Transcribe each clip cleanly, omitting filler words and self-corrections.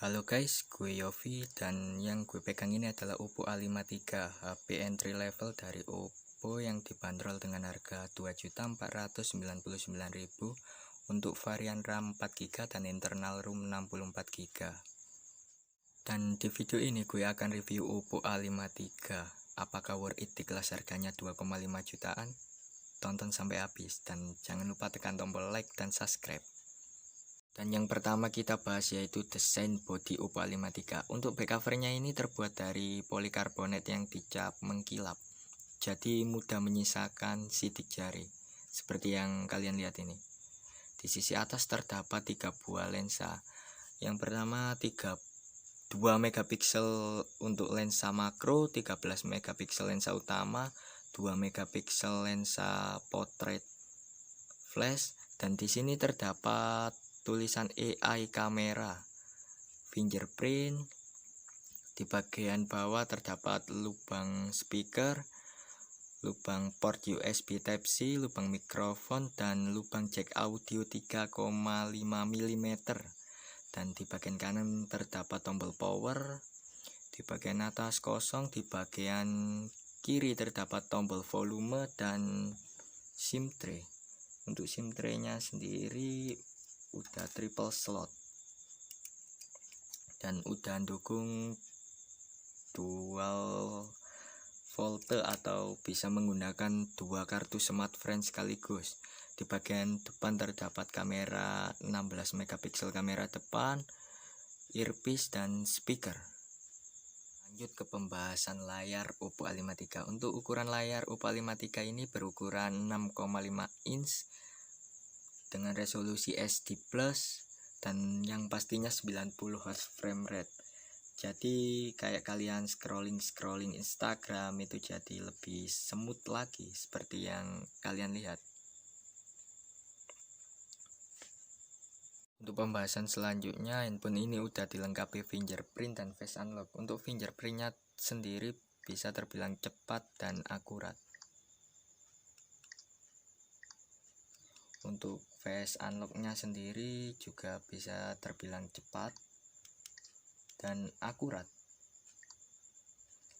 Halo guys, gue Yofi dan yang gue pegang ini adalah Oppo A53 HP entry level dari Oppo yang dibanderol dengan harga 2.499.000 untuk varian RAM 4GB dan internal ROM 64GB. Dan di video ini gue akan review Oppo A53. Apakah worth it di kelas harganya 2,5 jutaan? Tonton sampai habis dan jangan lupa tekan tombol like dan subscribe. Dan yang pertama kita bahas yaitu desain bodi Oppo A53. Untuk back covernya ini terbuat dari polikarbonat yang dicap mengkilap, jadi mudah menyisakan sidik jari seperti yang kalian lihat ini. Di sisi atas terdapat 3 buah lensa. Yang pertama 2 megapiksel untuk lensa makro, 13 megapiksel lensa utama, 2 megapiksel lensa portrait flash, dan di sini terdapat tulisan AI kamera, fingerprint. Di bagian bawah terdapat lubang speaker, lubang port USB Type-C, lubang mikrofon, dan lubang jack audio 3,5 mm. Dan di bagian kanan terdapat tombol power. Di bagian atas kosong, di bagian kiri terdapat tombol volume dan SIM tray. Untuk SIM tray-nya sendiri udah triple slot dan udah dukung dual volte atau bisa menggunakan 2 kartu smartphone sekaligus. Di bagian depan terdapat kamera 16 megapiksel kamera depan, earpiece dan speaker. Lanjut ke pembahasan layar Oppo A53. Untuk ukuran layar Oppo A53 ini berukuran 6,5 inch dengan resolusi SD Plus dan yang pastinya 90 Hz frame rate. Jadi kayak kalian scrolling Instagram itu jadi lebih smooth lagi seperti yang kalian lihat. Untuk pembahasan selanjutnya, handphone ini udah dilengkapi fingerprint dan face unlock. Untuk fingerprintnya sendiri bisa terbilang cepat dan akurat. Untuk face unlocknya sendiri juga bisa terbilang cepat dan akurat.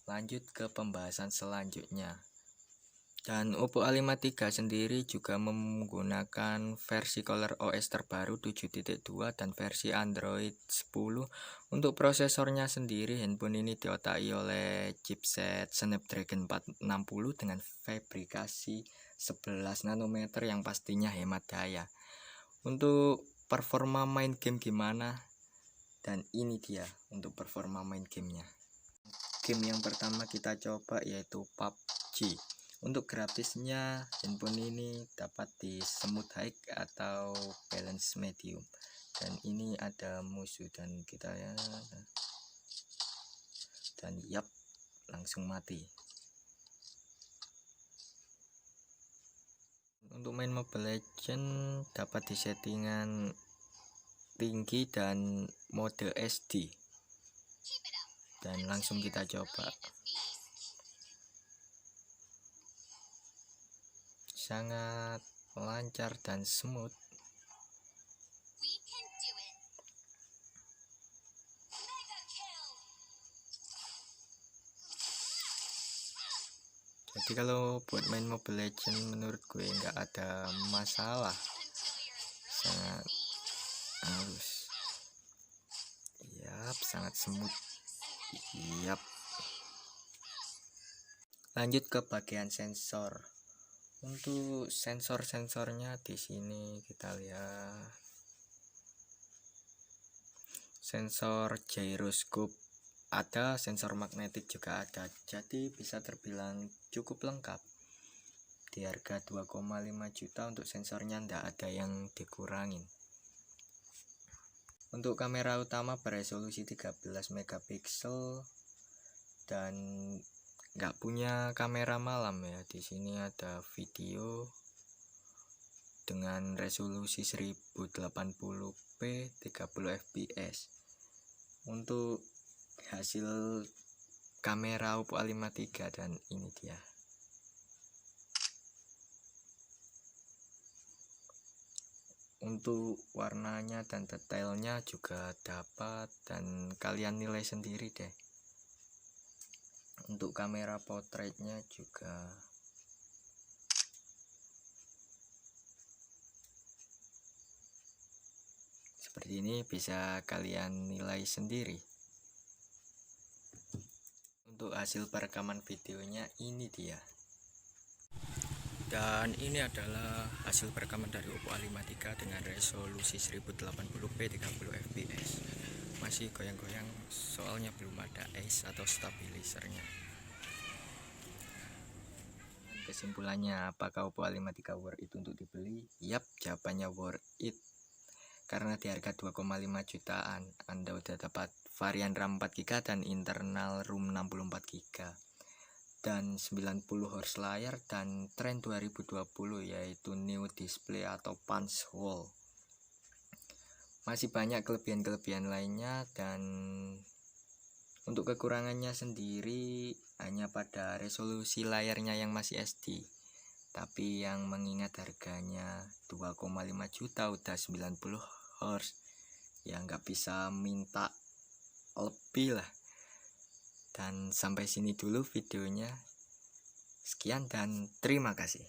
Lanjut ke pembahasan selanjutnya. Dan Oppo A53 sendiri juga menggunakan versi ColorOS terbaru 7.2 dan versi Android 10. Untuk prosesornya sendiri, handphone ini diotai oleh chipset Snapdragon 460 dengan fabrikasi 11 nanometer yang pastinya hemat daya. Untuk performa main game gimana? Dan ini dia untuk performa main gamenya. Game yang pertama kita coba yaitu PUBG. Untuk grafisnya handphone ini dapat di smooth high atau balance medium. Dan ini ada musuh dan kita ya, dan yap, langsung mati. Untuk main Mobile Legends dapat di settingan tinggi dan mode SD. Dan langsung kita coba. Sangat lancar dan smooth. Jadi kalau buat main Mobile Legends menurut gue nggak ada masalah, sangat halus, yap, sangat smooth, yap. Lanjut ke bagian sensor. Untuk sensornya di sini kita lihat sensor gyroscope ada, sensor magnetik juga ada, jadi bisa terbilang cukup lengkap. Di harga 2,5 juta untuk sensornya ndak ada yang dikurangin. Untuk kamera utama beresolusi 13 megapiksel dan nggak punya kamera malam ya. Di sini ada video dengan resolusi 1080p 30 fps. Untuk hasil kamera Oppo A53 dan ini dia. Untuk warnanya dan detailnya juga dapat, dan kalian nilai sendiri deh. Untuk kamera potretnya juga seperti ini, bisa kalian nilai sendiri. Untuk hasil perekaman videonya ini dia. Dan ini adalah hasil perekaman dari Oppo A53 dengan resolusi 1080p 30 fps. Masih goyang-goyang soalnya belum ada ACE atau stabilizernya. Kesimpulannya, apakah Oppo A53 worth it untuk dibeli? Yap, jawabannya worth it. Karena di harga 2,5 jutaan Anda udah dapat varian RAM 4GB dan internal ROM 64GB dan 90 Hz layar dan tren 2020 yaitu new display atau punch hole. Masih banyak kelebihan-kelebihan lainnya, dan untuk kekurangannya sendiri hanya pada resolusi layarnya yang masih SD. Tapi yang mengingat harganya 2,5 juta udah 90 Hz, ya nggak bisa minta lebih lah. Dan sampai sini dulu videonya. Sekian dan terima kasih.